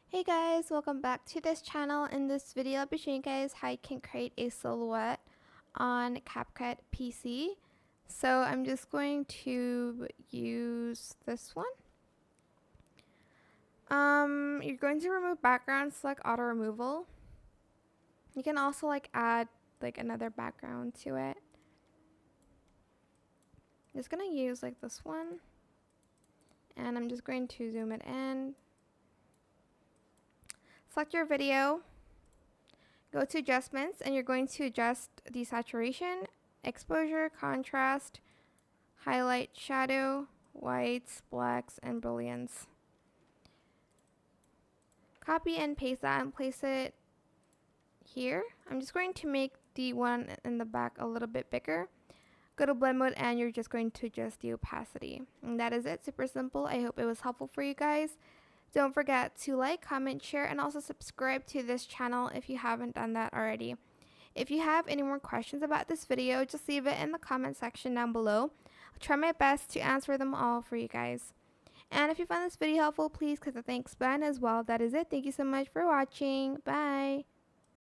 Hey guys, welcome back to this channel. In this video, I'll be showing you guys how you can create a silhouette on CapCut PC. So I'm just going to use this one. You're going to remove background, select auto removal. You can also add another background to it. I'm just gonna use this one, and I'm just going to zoom it in. Select your video. Go to adjustments, and you're going to adjust the saturation, exposure, contrast, highlight, shadow, whites, blacks, and booleans. Copy and paste that and place it here. I'm just going to make the one in the back a little bit bigger. Go to blend mode, and you're just going to adjust the opacity. And that is it. Super simple. I hope it was helpful for you guys. Don't forget to like, comment, share, and also subscribe to this channel if you haven't done that already. If you have any more questions about this video, just leave it in the comment section down below. I'll try my best to answer them all for you guys. And if you found this video helpful, please click the thanks button as well. That is it. Thank you so much for watching. Bye.